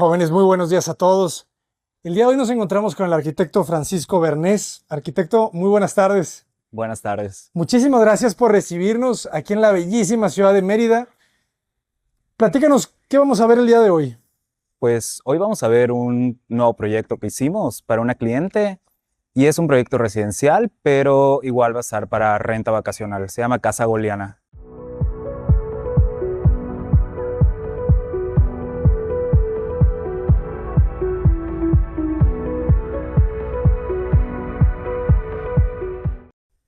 Jóvenes, muy buenos días a todos. El día de hoy nos encontramos con el arquitecto Francisco Bernés. Arquitecto, muy buenas tardes. Buenas tardes. Muchísimas gracias por recibirnos aquí en la bellísima ciudad de Mérida. Platícanos, ¿qué vamos a ver el día de hoy? Pues hoy vamos a ver un nuevo proyecto que hicimos para una cliente y es un proyecto residencial, pero igual va a estar para renta vacacional. Se llama Casa Goliana.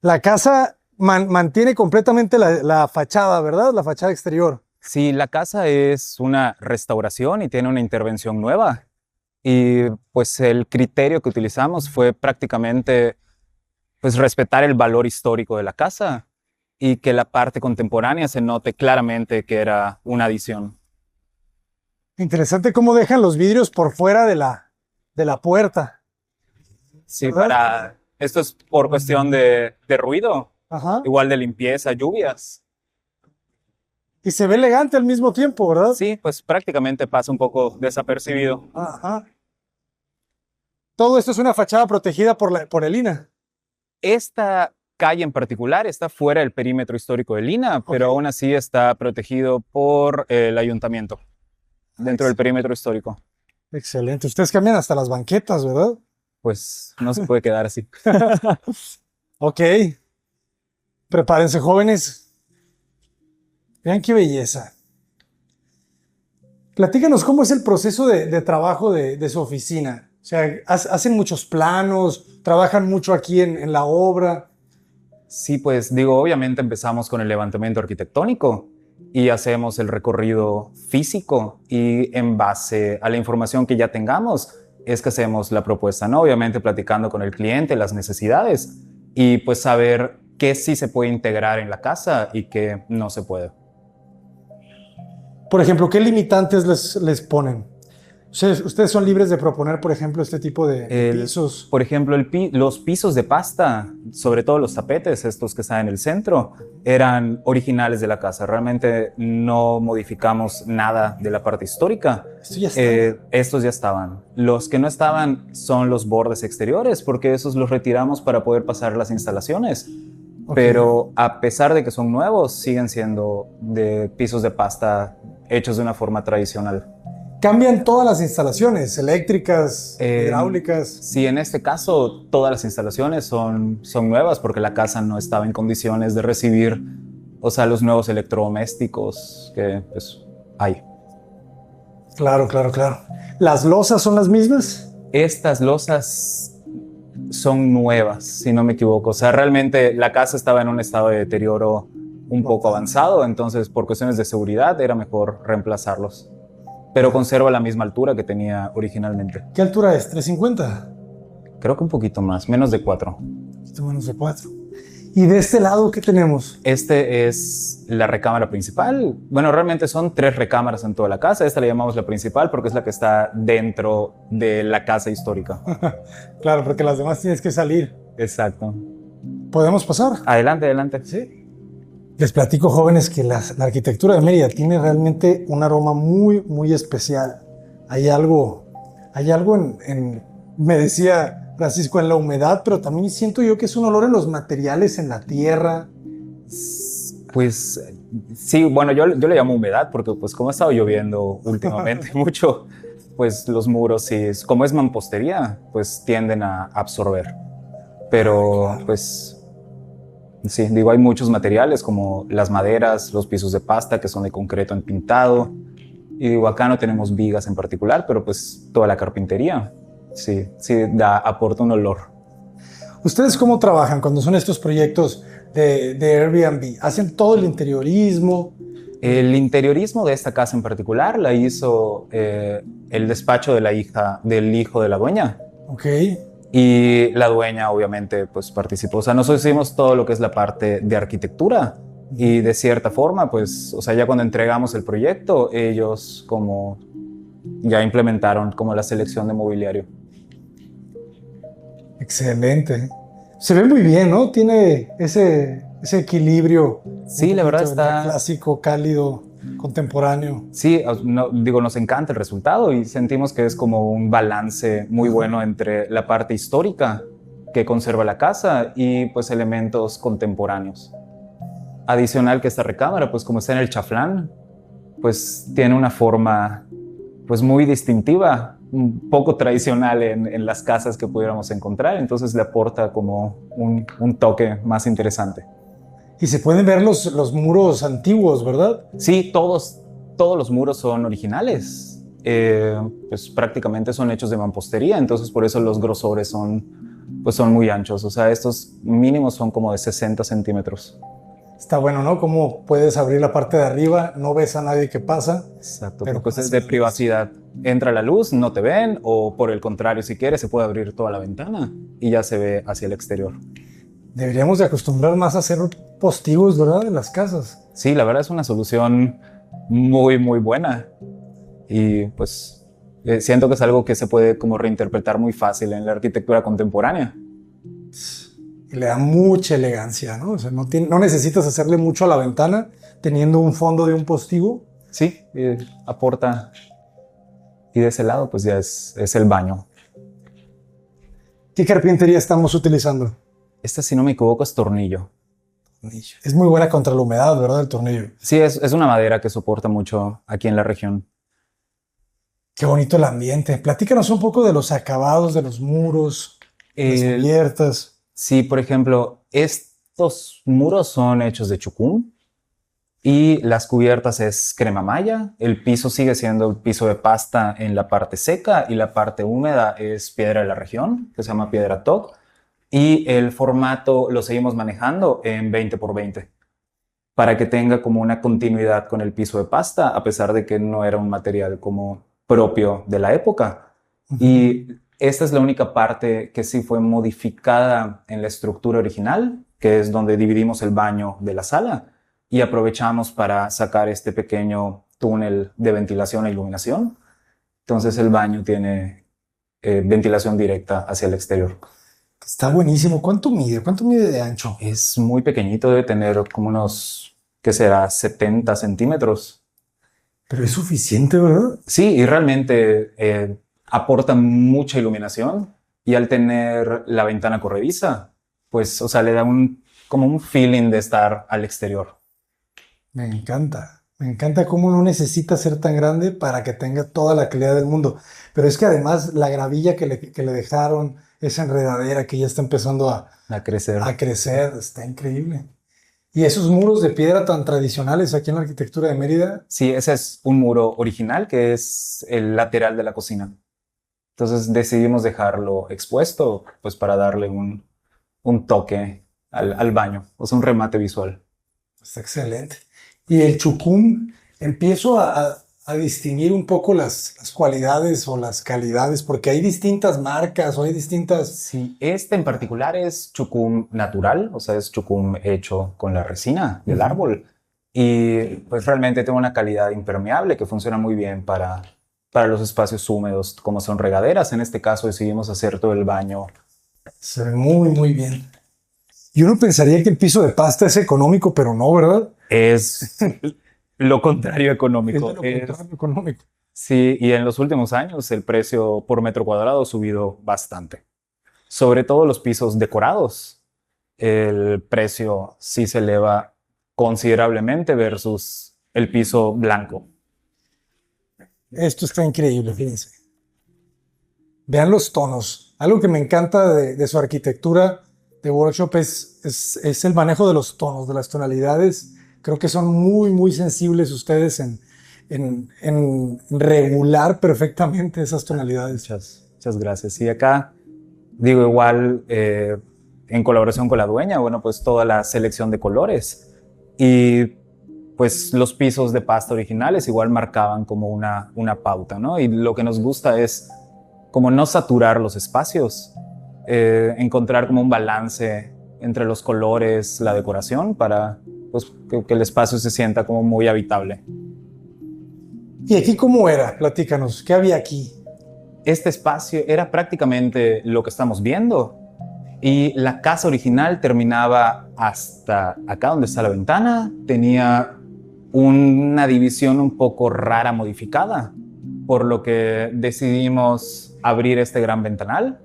La casa mantiene completamente la fachada, ¿verdad? La fachada exterior. Sí, la casa es una restauración y tiene una intervención nueva. Y pues el criterio que utilizamos fue prácticamente pues respetar el valor histórico de la casa y que la parte contemporánea se note claramente que era una adición. Interesante cómo dejan los vidrios por fuera de la puerta. Sí, ¿Verdad? esto es por cuestión de ruido, Ajá. igual de limpieza, lluvias. Y se ve elegante al mismo tiempo, ¿verdad? Sí, pues prácticamente pasa un poco desapercibido. Ajá. Todo esto es una fachada protegida por el INAH. Esta calle en particular está fuera del perímetro histórico de Lina, pero aún así está protegido por el ayuntamiento, dentro del perímetro histórico. Excelente. Ustedes cambian hasta las banquetas, ¿verdad? Pues no se puede quedar así. Ok. Prepárense, jóvenes. Vean qué belleza. Platícanos cómo es el proceso de trabajo de su oficina. O sea, hacen muchos planos, trabajan mucho aquí en la obra. Sí, pues digo, obviamente empezamos con el levantamiento arquitectónico y hacemos el recorrido físico y en base a la información que ya tengamos es que hacemos la propuesta, ¿no? Obviamente platicando con el cliente, las necesidades y pues saber qué sí se puede integrar en la casa y qué no se puede. Por ejemplo, ¿qué limitantes les ponen? Ustedes son libres de proponer, por ejemplo, este tipo de pisos. Por ejemplo, los pisos de pasta, sobre todo los tapetes, estos que están en el centro, eran originales de la casa. Realmente no modificamos nada de la parte histórica. Esto ya está. Estos ya estaban. Los que no estaban son los bordes exteriores, porque esos los retiramos para poder pasar las instalaciones. Okay. Pero a pesar de que son nuevos, siguen siendo de pisos de pasta hechos de una forma tradicional. Cambian todas las instalaciones, eléctricas, hidráulicas. Sí, en este caso todas las instalaciones son nuevas porque la casa no estaba en condiciones de recibir, o sea, los nuevos electrodomésticos que pues hay. Claro, claro, claro. ¿Las losas son las mismas? Estas losas son nuevas, si no me equivoco. O sea, realmente la casa estaba en un estado de deterioro un poco avanzado, entonces por cuestiones de seguridad era mejor reemplazarlos. Pero conserva la misma altura que tenía originalmente. ¿Qué altura es? ¿350? Creo que un poquito más, menos de 4. Un poquito menos de 4. ¿Y de este lado qué tenemos? Este es la recámara principal. Bueno, realmente son 3 recámaras en toda la casa. Esta la llamamos la principal porque es la que está dentro de la casa histórica. Claro, porque las demás tienes que salir. Exacto. ¿Podemos pasar? Adelante, adelante. Sí. Les platico, jóvenes, que la arquitectura de Mérida tiene realmente un aroma muy, muy especial. Hay algo me decía Francisco, en la humedad, pero también siento yo que es un olor en los materiales, en la tierra. Pues sí, bueno, yo le llamo humedad porque pues como ha estado lloviendo últimamente mucho, pues los muros, sí, como es mampostería, pues tienden a absorber. Pero claro, pues sí, digo, hay muchos materiales como las maderas, los pisos de pasta que son de concreto empintado. Y digo, acá no tenemos vigas en particular, pero pues toda la carpintería, sí, aporta un olor. ¿Ustedes cómo trabajan cuando son estos proyectos de Airbnb? ¿Hacen todo el interiorismo? El interiorismo de esta casa en particular la hizo el despacho de del hijo de la dueña. Ok. Y la dueña obviamente pues participó. O sea, nosotros hicimos todo lo que es la parte de arquitectura y de cierta forma pues, o sea, ya cuando entregamos el proyecto, ellos como ya implementaron como la selección de mobiliario. Excelente. Se ve muy bien, ¿no? Tiene ese equilibrio. Sí, la verdad está clásico, cálido. contemporáneo. Sí, nos encanta el resultado y sentimos que es como un balance muy bueno entre la parte histórica que conserva la casa y pues elementos contemporáneos. Adicional que esta recámara, pues como está en el chaflán, pues tiene una forma pues muy distintiva, un poco tradicional en las casas que pudiéramos encontrar, entonces le aporta como un toque más interesante. Y se pueden ver los muros antiguos, ¿verdad? Sí, todos los muros son originales, pues prácticamente son hechos de mampostería, entonces por eso los grosores son muy anchos, o sea, estos mínimos son como de 60 centímetros. Está bueno, ¿no? Cómo puedes abrir la parte de arriba, no ves a nadie que pasa. Exacto, pero pues es de privacidad. Entra la luz, no te ven, o por el contrario, si quieres, se puede abrir toda la ventana y ya se ve hacia el exterior. Deberíamos de acostumbrar más a hacer postigos, ¿verdad? En las casas. Sí, la verdad es una solución muy, muy buena. Y pues siento que es algo que se puede como reinterpretar muy fácil en la arquitectura contemporánea. Y le da mucha elegancia, ¿no? O sea, no necesitas hacerle mucho a la ventana teniendo un fondo de un postigo. Sí, aporta. Y de ese lado, pues ya es el baño. ¿Qué carpintería estamos utilizando? Este, si no me equivoco, es tornillo. Es muy buena contra la humedad, ¿verdad? El tornillo. Sí, es una madera que soporta mucho aquí en la región. Qué bonito el ambiente. Platícanos un poco de los acabados de los muros, las cubiertas. Sí, por ejemplo, estos muros son hechos de chucún y las cubiertas es crema maya. El piso sigue siendo el piso de pasta en la parte seca y la parte húmeda es piedra de la región, que se llama piedra TOC. Y el formato lo seguimos manejando en 20 por 20 para que tenga como una continuidad con el piso de pasta, a pesar de que no era un material como propio de la época. Y esta es la única parte que sí fue modificada en la estructura original, que es donde dividimos el baño de la sala y aprovechamos para sacar este pequeño túnel de ventilación e iluminación. Entonces el baño tiene ventilación directa hacia el exterior. Está buenísimo. ¿Cuánto mide? ¿Cuánto mide de ancho? Es muy pequeñito, debe tener como unos, ¿qué será? 70 centímetros. Pero es suficiente, ¿verdad? Sí, y realmente aporta mucha iluminación y al tener la ventana corrediza, pues, o sea, le da como un feeling de estar al exterior. Me encanta. Me encanta cómo no necesita ser tan grande para que tenga toda la calidad del mundo. Pero es que además la gravilla que le dejaron, esa enredadera que ya está empezando a crecer, está increíble. ¿Y esos muros de piedra tan tradicionales aquí en la arquitectura de Mérida? Sí, ese es un muro original que es el lateral de la cocina. Entonces decidimos dejarlo expuesto pues para darle un toque al baño, o sea, un remate visual. Está excelente. Y el chucum, empiezo a distinguir un poco las cualidades o las calidades, porque hay distintas marcas o hay distintas... Sí, este en particular es chucum natural, o sea, es chucum hecho con la resina del árbol. Y pues realmente tiene una calidad impermeable que funciona muy bien para los espacios húmedos, como son regaderas. En este caso decidimos hacer todo el baño. Se ve muy, muy bien. Y uno pensaría que el piso de pasta es económico, pero no, ¿verdad? Es lo contrario económico. Es lo contrario económico. Sí, y en los últimos años el precio por metro cuadrado ha subido bastante. Sobre todo los pisos decorados, el precio sí se eleva considerablemente versus el piso blanco. Esto está increíble, fíjense. Vean los tonos. Algo que me encanta de su arquitectura de workshop es el manejo de los tonos, de las tonalidades. Creo que son muy, muy sensibles ustedes en regular perfectamente esas tonalidades. Muchas gracias. Y acá, digo, igual en colaboración con la dueña, bueno, pues toda la selección de colores y pues los pisos de pasta originales igual marcaban como una pauta, ¿no? Y lo que nos gusta es como no saturar los espacios, encontrar como un balance entre los colores, la decoración, para pues, que el espacio se sienta como muy habitable. ¿Y aquí cómo era? Platícanos, ¿qué había aquí? Este espacio era prácticamente lo que estamos viendo y la casa original terminaba hasta acá donde está la ventana, tenía una división un poco rara, modificada, por lo que decidimos abrir este gran ventanal,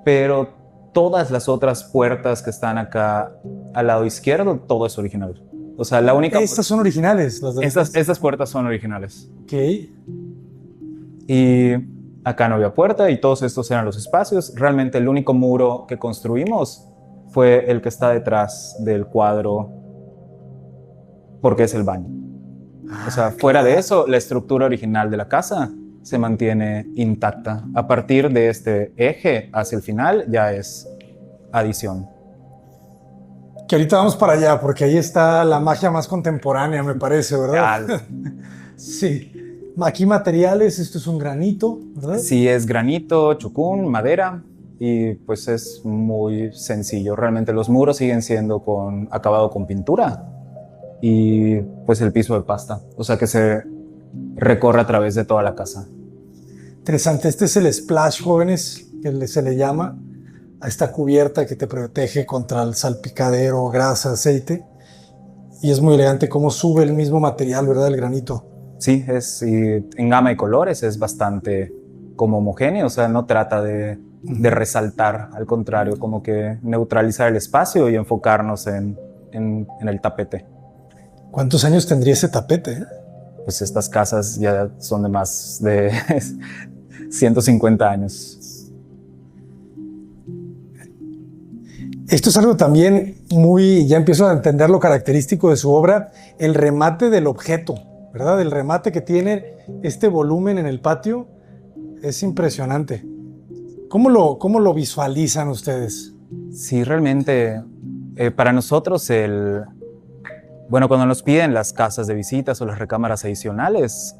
pero todas las otras puertas que están acá al lado izquierdo, todo es original. O sea, la única... Estas son originales, las de Estas puertas son originales. Ok. Y acá no había puerta y todos estos eran los espacios. Realmente el único muro que construimos fue el que está detrás del cuadro, porque es el baño. O sea, fuera de eso, la estructura original de la casa se mantiene intacta. A partir de este eje hacia el final ya es adición. Que ahorita vamos para allá, porque ahí está la magia más contemporánea, me parece, ¿verdad? Sí. Aquí materiales, esto es un granito, ¿verdad? Sí, es granito, chucún, madera, y pues es muy sencillo. Realmente los muros siguen siendo acabado con pintura y pues el piso de pasta. O sea que se recorre a través de toda la casa. Interesante. Este es el splash, jóvenes, que se le llama a esta cubierta que te protege contra el salpicadero, grasa, aceite. Y es muy elegante cómo sube el mismo material, ¿verdad? El granito. Sí, y en gama de colores es bastante como homogéneo, o sea, no trata de resaltar, al contrario, como que neutralizar el espacio y enfocarnos en el tapete. ¿Cuántos años tendría ese tapete? Pues estas casas ya son de más de 150 años. Esto es algo también ya empiezo a entender lo característico de su obra, el remate del objeto, ¿verdad? El remate que tiene este volumen en el patio es impresionante. ¿Cómo lo visualizan ustedes? Sí, realmente para nosotros cuando nos piden las casas de visitas o las recámaras adicionales,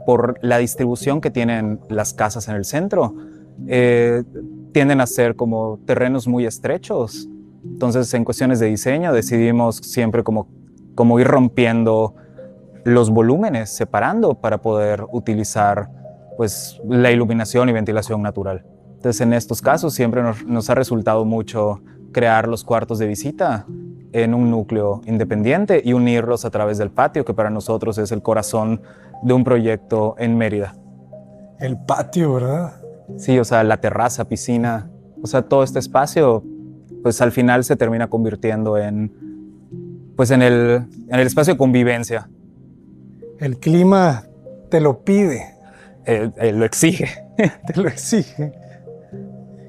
por la distribución que tienen las casas en el centro, tienden a ser como terrenos muy estrechos. Entonces, en cuestiones de diseño, decidimos siempre como ir rompiendo los volúmenes, separando para poder utilizar pues, la iluminación y ventilación natural. Entonces, en estos casos siempre nos ha resultado mucho crear los cuartos de visita en un núcleo independiente y unirlos a través del patio, que para nosotros es el corazón de un proyecto en Mérida. El patio, ¿verdad? Sí, o sea, la terraza, piscina, o sea, todo este espacio, pues al final se termina convirtiendo en el espacio de convivencia. El clima te lo pide. Lo exige. Te lo exige.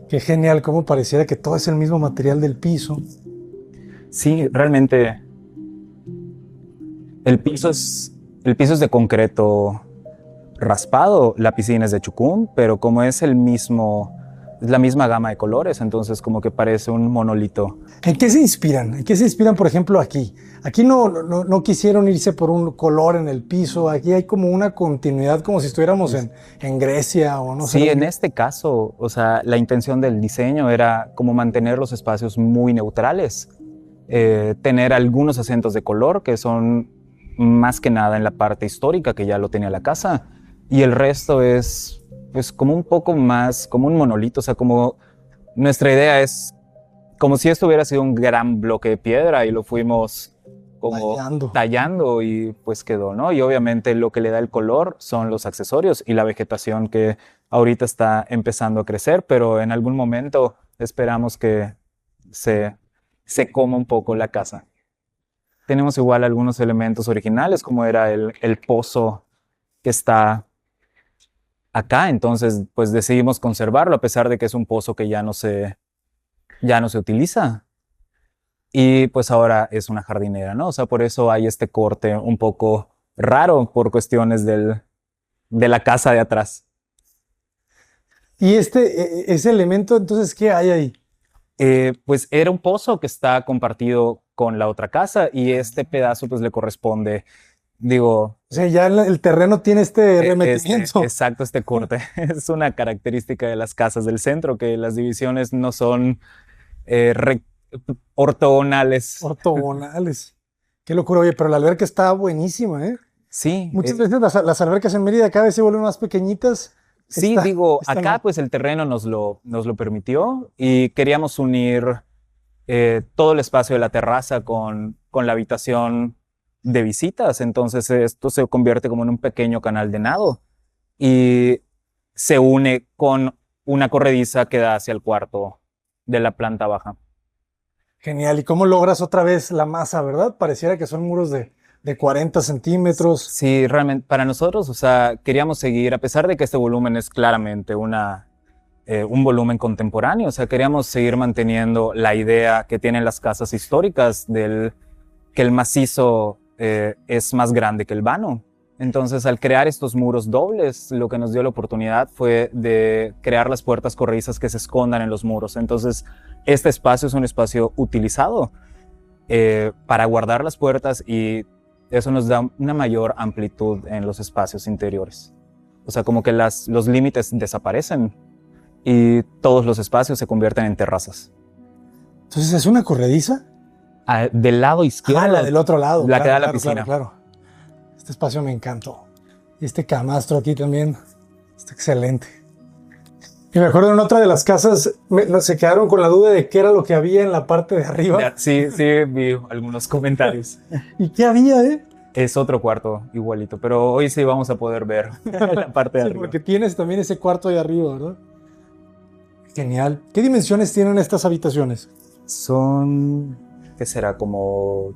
Qué genial, cómo pareciera que todo es el mismo material del piso. Sí, realmente el piso es de concreto raspado, la piscina es de chucún, pero como es la misma gama de colores, entonces como que parece un monolito. ¿En qué se inspiran? ¿En qué se inspiran, por ejemplo, aquí? Aquí no quisieron irse por un color en el piso, aquí hay como una continuidad, como si estuviéramos en Grecia o no sé. Sí, en este caso, o sea, la intención del diseño era como mantener los espacios muy neutrales, tener algunos acentos de color que son más que nada en la parte histórica que ya lo tenía la casa, y el resto es pues como un poco más, como un monolito, o sea, como nuestra idea es como si esto hubiera sido un gran bloque de piedra y lo fuimos como tallando y pues quedó, ¿no? Y obviamente lo que le da el color son los accesorios y la vegetación que ahorita está empezando a crecer, pero en algún momento esperamos que se coma un poco la casa. Tenemos igual algunos elementos originales, como era el pozo que está acá, entonces pues decidimos conservarlo a pesar de que es un pozo que ya no se utiliza. Y pues ahora es una jardinera, ¿no? O sea, por eso hay este corte un poco raro por cuestiones de la casa de atrás. ¿Y ese elemento, entonces, qué hay ahí? Pues era un pozo que está compartido con la otra casa y este pedazo pues le corresponde, digo... O sea, ya el terreno tiene este remetimiento. Exacto, este corte. Es una característica de las casas del centro, que las divisiones no son ortogonales. Ortogonales. Qué locura, oye, pero la alberca está buenísima, ¿eh? Sí. Muchas veces las albercas en Mérida cada vez se vuelven más pequeñitas. Sí, acá pues el terreno nos lo permitió y queríamos unir todo el espacio de la terraza con la habitación de visitas. Entonces esto se convierte como en un pequeño canal de nado y se une con una corrediza que da hacia el cuarto de la planta baja. Genial. ¿Y cómo logras otra vez la masa, verdad? Pareciera que son muros de 40 centímetros. Sí, realmente para nosotros, o sea, queríamos seguir, a pesar de que este volumen es claramente un volumen contemporáneo, o sea, queríamos seguir manteniendo la idea que tienen las casas históricas que el macizo es más grande que el vano. Entonces, al crear estos muros dobles, lo que nos dio la oportunidad fue de crear las puertas corredizas que se escondan en los muros. Entonces, este espacio es un espacio utilizado para guardar las puertas y eso nos da una mayor amplitud en los espacios interiores. O sea, como que los límites desaparecen y todos los espacios se convierten en terrazas. Entonces, ¿es una corrediza? Del lado izquierdo. La del otro lado. La que da a la piscina. Claro. Este espacio me encantó. Y este camastro aquí también está excelente. Y me acuerdo en otra de las casas, se quedaron con la duda de qué era lo que había en la parte de arriba. Sí, vi algunos comentarios. ¿Y qué había, Es otro cuarto igualito, pero hoy sí vamos a poder ver la parte de arriba. Porque tienes también ese cuarto ahí arriba, ¿verdad? Genial. ¿Qué dimensiones tienen estas habitaciones? Son, ¿qué será? Como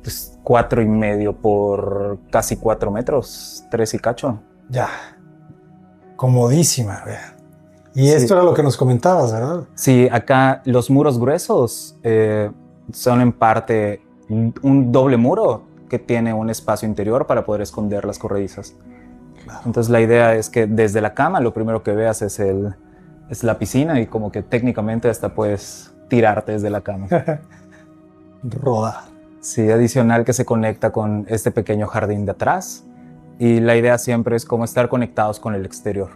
4.5 por casi 4 metros, 3 y cacho. Ya. Comodísima, vea. Y esto era lo que nos comentabas, ¿verdad? Sí, acá los muros gruesos son en parte un doble muro que tiene un espacio interior para poder esconder las corredizas. Claro. Entonces la idea es que desde la cama lo primero que veas es la piscina y como que técnicamente hasta puedes tirarte desde la cama. Rodar. Sí, adicional que se conecta con este pequeño jardín de atrás y la idea siempre es como estar conectados con el exterior.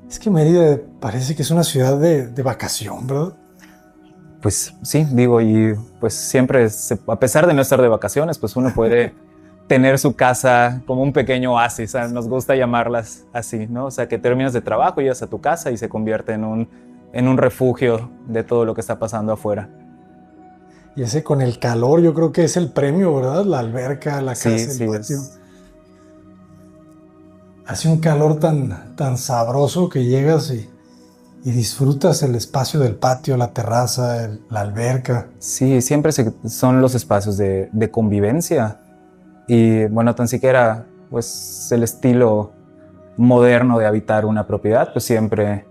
Es que Mérida parece que es una ciudad de vacación, ¿verdad? Pues sí, digo, y pues siempre, a pesar de no estar de vacaciones, pues uno puede tener su casa como un pequeño oasis, o sea, nos gusta llamarlas así, ¿no? O sea, que terminas de trabajo, llegas a tu casa y se convierte en un refugio de todo lo que está pasando afuera. Y ese con el calor, yo creo que es el premio, ¿verdad? La alberca, la casa, sí, el patio. Hace un calor tan sabroso que llegas y disfrutas el espacio del patio, la terraza, la alberca. Sí, siempre son los espacios de convivencia. Y bueno, tan siquiera pues el estilo moderno de habitar una propiedad, pues siempre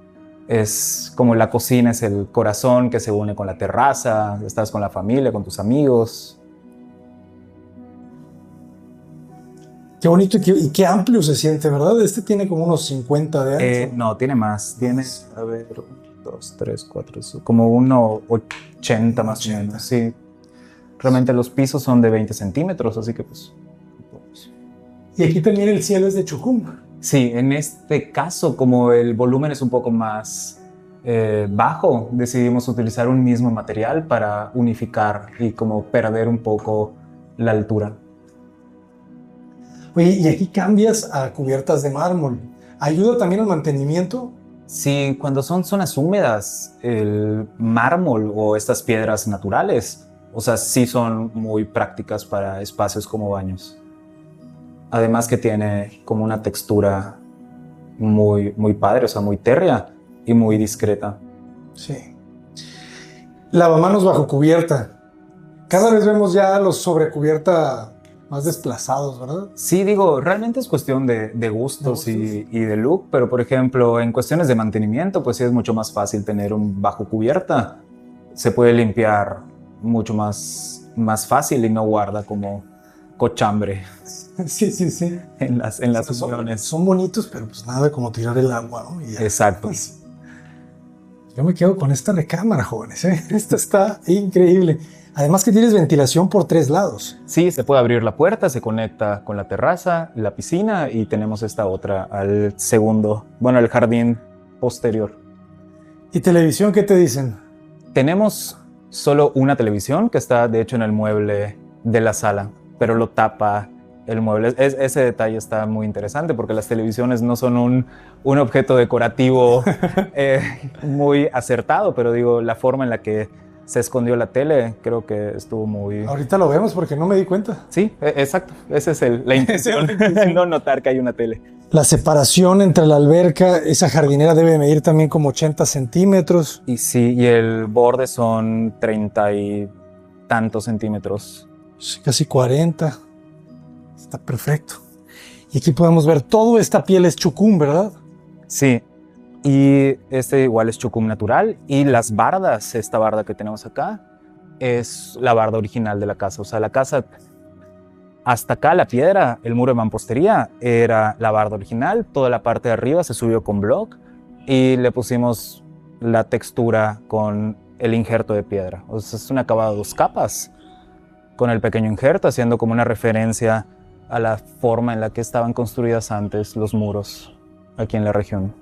es como la cocina es el corazón que se une con la terraza, estás con la familia, con tus amigos. Qué bonito y qué amplio se siente, ¿verdad? Este tiene como unos 50 de ancho. No, tiene más. Tiene, a ver, 1, 2, 3, 4, como 1,80 más o menos. Sí. Realmente los pisos son de 20 centímetros, así que pues... Y aquí también el cielo es de chucum. Sí, en este caso, como el volumen es un poco más bajo, decidimos utilizar un mismo material para unificar y como perder un poco la altura. Oye, y aquí cambias a cubiertas de mármol. ¿Ayuda también al mantenimiento? Sí, cuando son zonas húmedas, el mármol o estas piedras naturales, o sea, sí son muy prácticas para espacios como baños. Además que tiene como una textura muy, muy padre, o sea, muy térrea y muy discreta. Sí. Lavamanos bajo cubierta. Cada vez vemos ya los sobre cubierta más desplazados, ¿verdad? Sí, digo, realmente es cuestión de gustos y de look, pero por ejemplo, en cuestiones de mantenimiento, pues sí es mucho más fácil tener un bajo cubierta. Se puede limpiar mucho más fácil y no guarda como cochambre. Sí. En las uniones. Son bonitos, pero pues nada como tirar el agua, ¿no? Y exacto. Pues, yo me quedo con esta recámara, jóvenes, ¿eh? Esta está increíble. Además que tienes ventilación por 3 lados. Sí, se puede abrir la puerta, se conecta con la terraza, la piscina y tenemos esta otra al segundo, bueno, el jardín posterior. ¿Y televisión qué te dicen? Tenemos solo una televisión que está de hecho en el mueble de la sala, pero lo tapa el mueble. Ese detalle está muy interesante porque las televisiones no son un objeto decorativo muy acertado, pero digo, la forma en la que se escondió la tele, creo que estuvo muy... Ahorita lo vemos porque no me di cuenta. Sí, exacto, esa es la intención, no notar que hay una tele. La separación entre la alberca, esa jardinera debe medir también como 80 centímetros. Y sí, y el borde son 30 y tantos centímetros. Sí, casi 40. Está perfecto. Y aquí podemos ver todo esta piel es chucum, ¿verdad? Sí, y este igual es chucum natural. Y las bardas, esta barda que tenemos acá, es la barda original de la casa. O sea, la casa, hasta acá la piedra, el muro de mampostería, era la barda original. Toda la parte de arriba se subió con block y le pusimos la textura con el injerto de piedra. O sea, es un acabado de 2 capas con el pequeño injerto, haciendo como una referencia a la forma en la que estaban construidas antes los muros aquí en la región.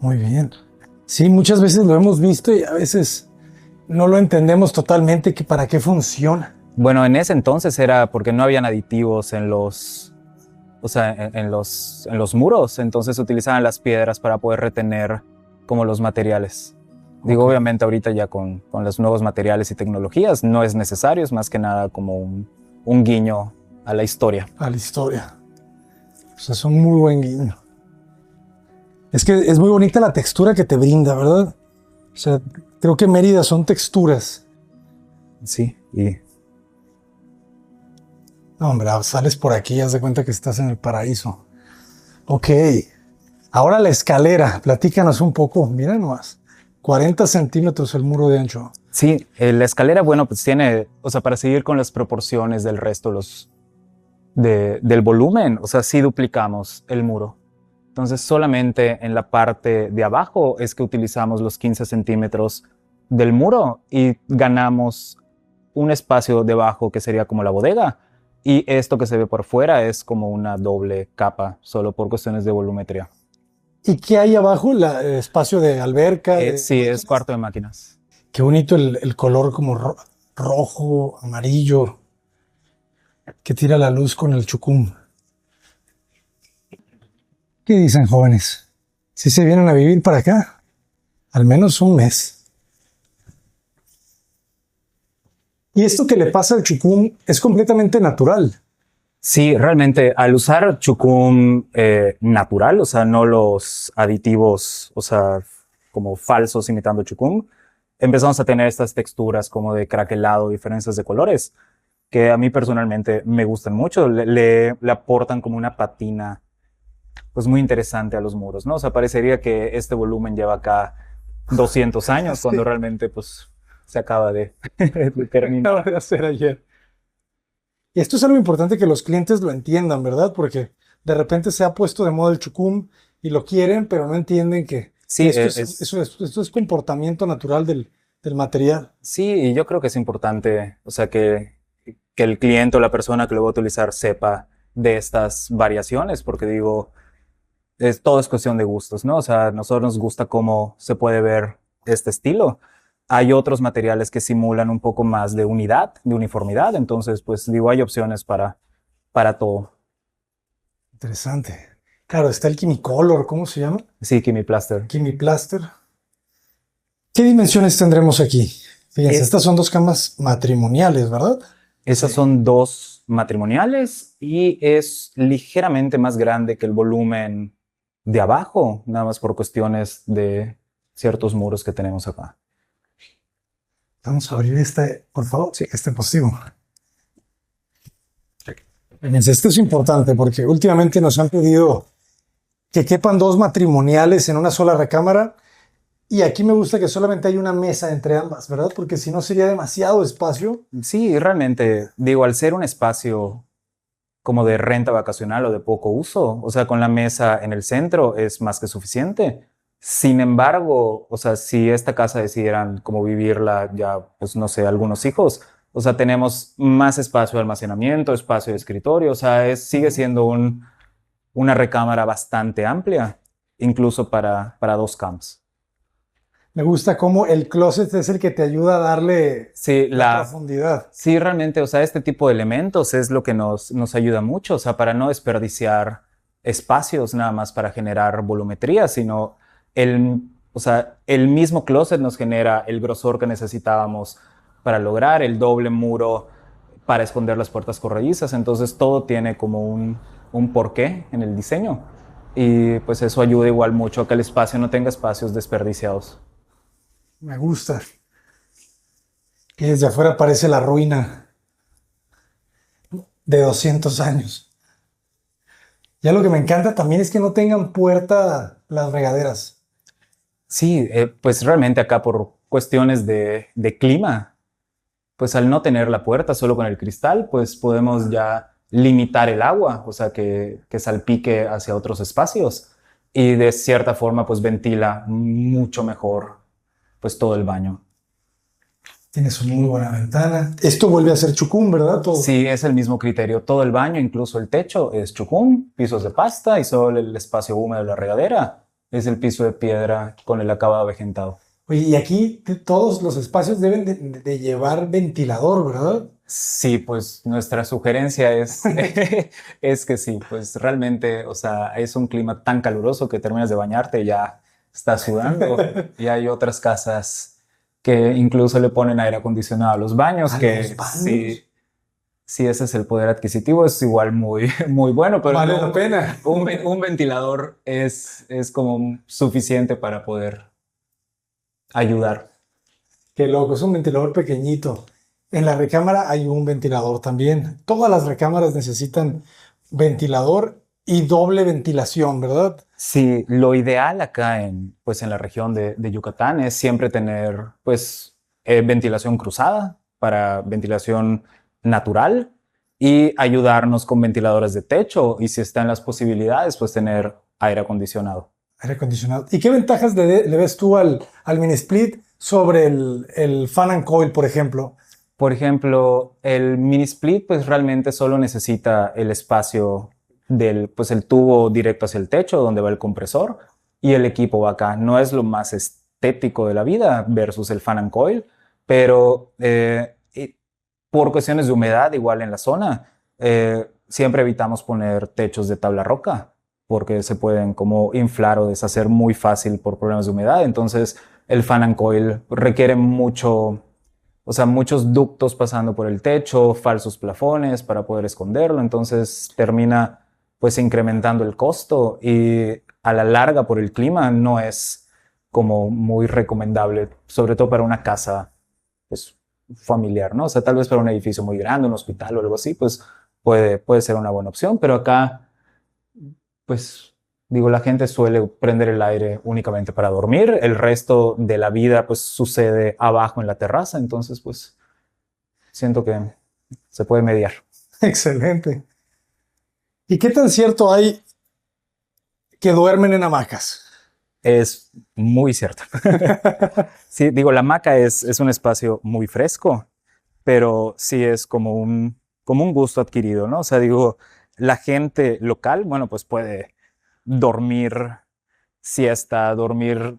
Muy bien. Sí, muchas veces lo hemos visto y a veces no lo entendemos totalmente que para qué funciona. Bueno, en ese entonces era porque no habían aditivos en los, o sea, en los muros, entonces utilizaban las piedras para poder retener como los materiales. Digo, obviamente ahorita ya con los nuevos materiales y tecnologías no es necesario, es más que nada como un guiño a la historia. A la historia. O sea, es un muy buen guiño. Es que es muy bonita la textura que te brinda, ¿verdad? O sea, creo que Mérida son texturas. Sí, y... No, hombre, sales por aquí y haz de cuenta que estás en el paraíso. Ok. Ahora la escalera. Platícanos un poco. Mira nomás. 40 centímetros el muro de ancho. Sí, la escalera, bueno, pues tiene, o sea, para seguir con las proporciones del resto del volumen, o sea, sí duplicamos el muro. Entonces, solamente en la parte de abajo es que utilizamos los 15 centímetros del muro y ganamos un espacio debajo que sería como la bodega. Y esto que se ve por fuera es como una doble capa, solo por cuestiones de volumetría. ¿Y qué hay abajo? El espacio de alberca. Sí, es cuarto de máquinas. Qué bonito el color como rojo, amarillo, que tira la luz con el chucum. ¿Qué dicen, jóvenes? ¿Sí se vienen a vivir para acá? Al menos un mes. Y esto que le pasa al chucum es completamente natural. Sí, realmente al usar chucum natural, o sea, no los aditivos, o sea, como falsos imitando chucum, empezamos a tener estas texturas como de craquelado, diferencias de colores, que a mí personalmente me gustan mucho, le aportan como una patina pues muy interesante a los muros, ¿no? O sea, parecería que este volumen lleva acá 200 años, cuando realmente pues se acaba de terminar. Acaba de hacer ayer. Y esto es algo importante que los clientes lo entiendan, ¿verdad? Porque de repente se ha puesto de moda el chucum y lo quieren, pero no entienden que Sí, esto es comportamiento natural del material. sí, y yo creo que es importante, o sea, que el cliente o la persona que lo va a utilizar sepa de estas variaciones, porque digo, todo es cuestión de gustos, ¿no? O sea, a nosotros nos gusta cómo se puede ver este estilo. Hay otros materiales que simulan un poco más de unidad, de uniformidad, entonces, pues digo, hay opciones para todo. Interesante. Claro, está el Chimicolor, ¿cómo se llama? Sí, Chemiplaster. Chimiplaster. ¿Qué dimensiones tendremos aquí? Fíjense, estas son 2 camas matrimoniales, ¿verdad? Esas Sí. son 2 matrimoniales y es ligeramente más grande que el volumen de abajo, nada más por cuestiones de ciertos muros que tenemos acá. Vamos a abrir este, por favor, Sí. este positivo. Fíjense, esto es importante porque últimamente nos han pedido que quepan 2 matrimoniales en una sola recámara y aquí me gusta que solamente hay una mesa entre ambas, ¿verdad? Porque si no sería demasiado espacio. Sí, realmente, digo, al ser un espacio como de renta vacacional o de poco uso, o sea, con la mesa en el centro es más que suficiente. Sin embargo, o sea, si esta casa decidieran como vivirla ya, pues no sé, algunos hijos, o sea, tenemos más espacio de almacenamiento, espacio de escritorio, o sea, sigue siendo una recámara bastante amplia, incluso para 2 camps. Me gusta cómo el closet es el que te ayuda a darle Sí, la profundidad. sí, realmente, o sea, este tipo de elementos es lo que nos ayuda mucho, o sea, para no desperdiciar espacios nada más para generar volumetría, sino el o sea, el mismo closet nos genera el grosor que necesitábamos para lograr el doble muro para esconder las puertas corredizas. Entonces todo tiene como un porqué en el diseño. Y pues eso ayuda igual mucho a que el espacio no tenga espacios desperdiciados. Me gusta. Y desde afuera parece la ruina de 200 años. Ya lo que me encanta también es que no tengan puerta las regaderas. Sí, pues realmente acá por cuestiones de clima, pues al no tener la puerta solo con el cristal, pues podemos ya limitar el agua, o sea, que salpique hacia otros espacios y de cierta forma pues ventila mucho mejor pues todo el baño. Tienes una muy buena ventana. Esto vuelve a ser chucún, ¿verdad? Todo. Sí, es el mismo criterio. Todo el baño, incluso el techo, es chucún, pisos de pasta y solo el espacio húmedo de la regadera es el piso de piedra con el acabado avejentado. Oye, y aquí todos los espacios deben de llevar ventilador, ¿verdad? Sí, pues nuestra sugerencia es, es que sí, pues realmente, o sea, es un clima tan caluroso que terminas de bañarte y ya estás sudando. Y hay otras casas que incluso le ponen aire acondicionado a los baños, ¿A que los baños? sí, sí, ese es el poder adquisitivo, es igual muy, muy bueno, pero Vale no, la pena. un ventilador es como suficiente para poder ayudar. Qué loco, es un ventilador pequeñito. En la recámara hay un ventilador también. Todas las recámaras necesitan ventilador y doble ventilación, ¿verdad? Sí, lo ideal acá pues en la región de Yucatán es siempre tener pues ventilación cruzada para ventilación natural y ayudarnos con ventiladores de techo y si están las posibilidades pues tener aire acondicionado. Aire acondicionado. ¿Y qué ventajas le ves tú al mini split sobre el fan and coil, por ejemplo? Por ejemplo, el mini split pues realmente solo necesita el espacio pues el tubo directo hacia el techo donde va el compresor y el equipo va acá. No es lo más estético de la vida versus el fan and coil, pero y por cuestiones de humedad, igual en la zona, siempre evitamos poner techos de tabla roca porque se pueden como inflar o deshacer muy fácil por problemas de humedad. Entonces, el fan and coil requiere mucho, o sea, muchos ductos pasando por el techo, falsos plafones para poder esconderlo, entonces termina pues incrementando el costo y a la larga por el clima no es como muy recomendable, sobre todo para una casa pues familiar, ¿no? O sea, tal vez para un edificio muy grande, un hospital o algo así, pues puede ser una buena opción, pero acá pues digo, la gente suele prender el aire únicamente para dormir, el resto de la vida pues sucede abajo en la terraza, entonces pues siento que se puede mediar. Excelente. ¿Y qué tan cierto hay que duermen en hamacas? Es muy cierto. Sí, digo, la hamaca es un espacio muy fresco, pero sí es como un gusto adquirido, ¿no? O sea, digo, la gente local, bueno, pues puede dormir siesta, dormir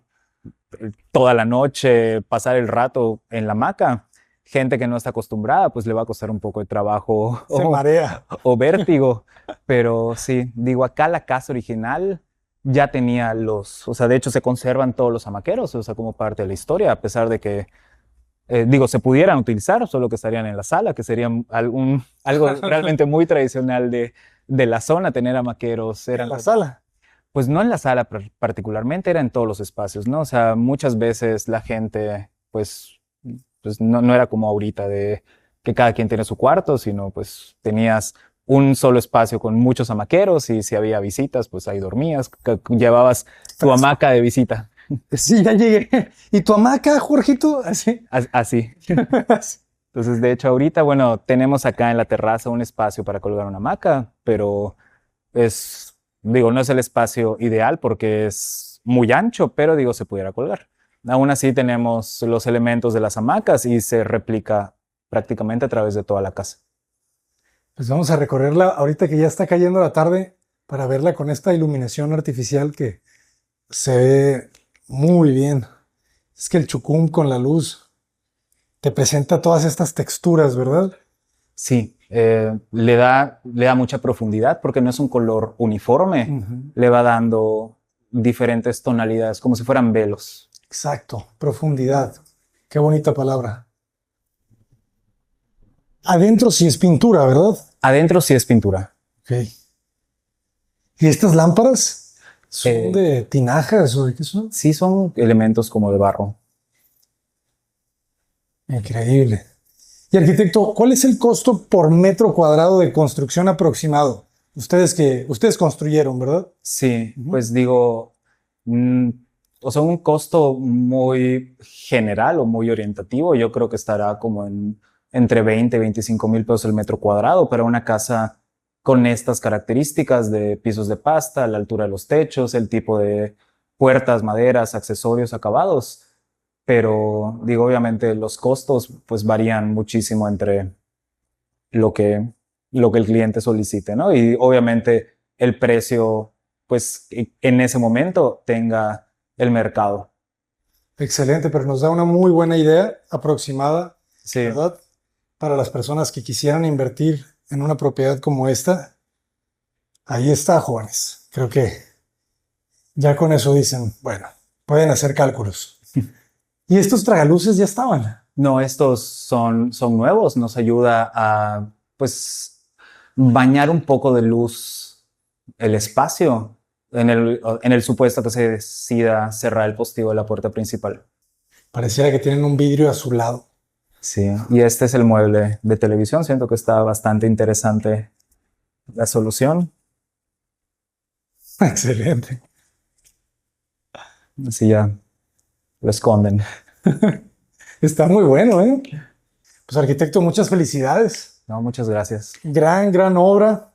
toda la noche, pasar el rato en la hamaca. Gente que no está acostumbrada, pues le va a costar un poco de trabajo Se marea. o vértigo. Pero sí, digo, acá la casa original ya tenía o sea, de hecho se conservan todos los hamaqueros, o sea, como parte de la historia, a pesar de que, digo, se pudieran utilizar, solo que estarían en la sala, que sería algo realmente muy tradicional de la zona, tener hamaqueros. En la sala. Pues no en la sala particularmente, era en todos los espacios, ¿no? O sea, muchas veces la gente, pues no era como ahorita de que cada quien tiene su cuarto, sino pues tenías un solo espacio con muchos hamaqueros y si había visitas, pues ahí dormías, llevabas tu hamaca de visita. Sí, ya llegué. ¿Y tu hamaca, Jorgito? Así. Así. Entonces, de hecho, ahorita, bueno, tenemos acá en la terraza un espacio para colgar una hamaca, pero digo, no es el espacio ideal porque es muy ancho, pero digo, se pudiera colgar. Aún así tenemos los elementos de las hamacas y se replica prácticamente a través de toda la casa. Pues vamos a recorrerla ahorita que ya está cayendo la tarde para verla con esta iluminación artificial que se ve muy bien. Es que el chucún con la luz te presenta todas estas texturas, ¿verdad? Sí, le da mucha profundidad porque no es un color uniforme, le va dando diferentes tonalidades, como si fueran velos. Exacto, profundidad. Qué bonita palabra. Adentro sí es pintura, ¿verdad? Adentro sí es pintura. Ok. ¿Y estas lámparas son Eh, de tinajas o de qué son? Sí son elementos como de barro. Increíble. Y arquitecto, ¿cuál es el costo por metro cuadrado de construcción aproximado? Ustedes construyeron, ¿verdad? Sí, pues digo, mm, o sea, un costo muy general o muy orientativo, yo creo que estará como entre 20 y 25 mil pesos el metro cuadrado para una casa con estas características de pisos de pasta, la altura de los techos, el tipo de puertas, maderas, accesorios, acabados. Pero digo, obviamente los costos pues varían muchísimo entre lo que, lo que el cliente solicite, ¿no? Y obviamente el precio, pues en ese momento tenga el mercado. Excelente, pero nos da una muy buena idea aproximada, Sí, ¿verdad? Para las personas que quisieran invertir en una propiedad como esta. Ahí está, jóvenes. Creo que ya con eso dicen, bueno, pueden hacer cálculos. Y estos tragaluces ya estaban. no, estos son nuevos, nos ayuda a, pues, bañar un poco de luz el espacio en el supuesto que se decida cerrar el postigo de la puerta principal. Pareciera que tienen un vidrio azulado. Sí, y este es el mueble de televisión. Siento que está bastante interesante la solución. Excelente. Así ya lo esconden. Está muy bueno, ¿eh? Pues arquitecto, muchas felicidades. No, muchas gracias. Gran obra.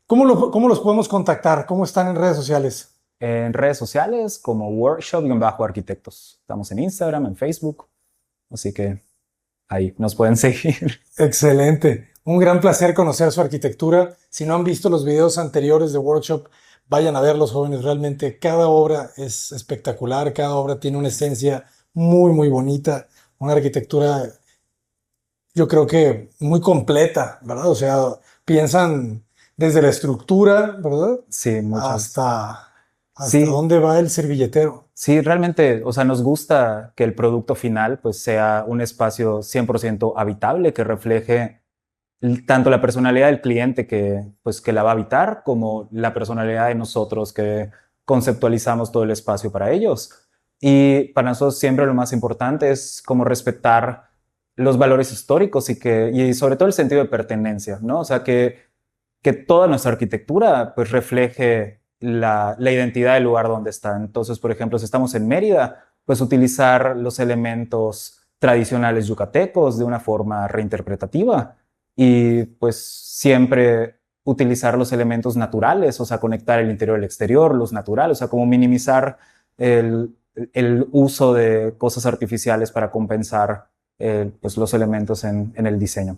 ¿Cómo los podemos contactar? ¿Cómo están en redes sociales? En redes sociales como workshop-arquitectos. Estamos en Instagram, en Facebook. Así que ahí nos pueden seguir. Excelente. Un gran placer conocer su arquitectura. Si no han visto los videos anteriores de Workshop, vayan a verlos, jóvenes. Realmente cada obra es espectacular. Cada obra tiene una esencia muy bonita. Una arquitectura, yo creo que muy completa, ¿verdad? O sea, piensan desde la estructura, ¿verdad? Sí, muchas. Hasta Sí, dónde va el servilletero. sí, realmente, o sea, nos gusta que el producto final pues sea un espacio 100% habitable que refleje tanto la personalidad del cliente que la va a habitar como la personalidad de nosotros que conceptualizamos todo el espacio para ellos. Y para nosotros siempre lo más importante es como respetar los valores históricos y sobre todo el sentido de pertenencia, ¿no? O sea, que toda nuestra arquitectura pues refleje la identidad del lugar donde está. Entonces, por ejemplo, si estamos en Mérida, pues utilizar los elementos tradicionales yucatecos de una forma reinterpretativa y pues siempre utilizar los elementos naturales, o sea, conectar el interior y el exterior, los naturales, o sea, como minimizar el, el uso de cosas artificiales para compensar pues los elementos en el diseño.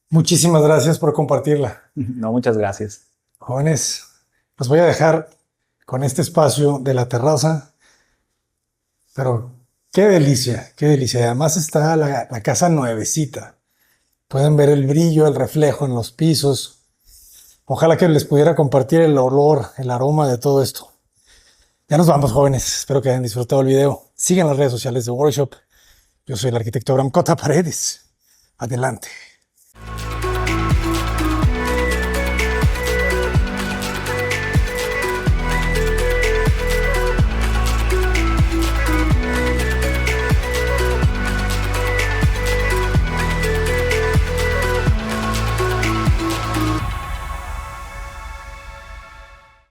Muchísimas gracias por compartirla. No, muchas gracias. Jóvenes, los voy a dejar con este espacio de la terraza, pero qué delicia, qué delicia. Además está la casa nuevecita. Pueden ver el brillo, el reflejo en los pisos. Ojalá que les pudiera compartir el olor, el aroma de todo esto. Ya nos vamos, jóvenes. Espero que hayan disfrutado el video. Sigan las redes sociales de Workshop. Yo soy el arquitecto Abraham Cota Paredes. Adelante.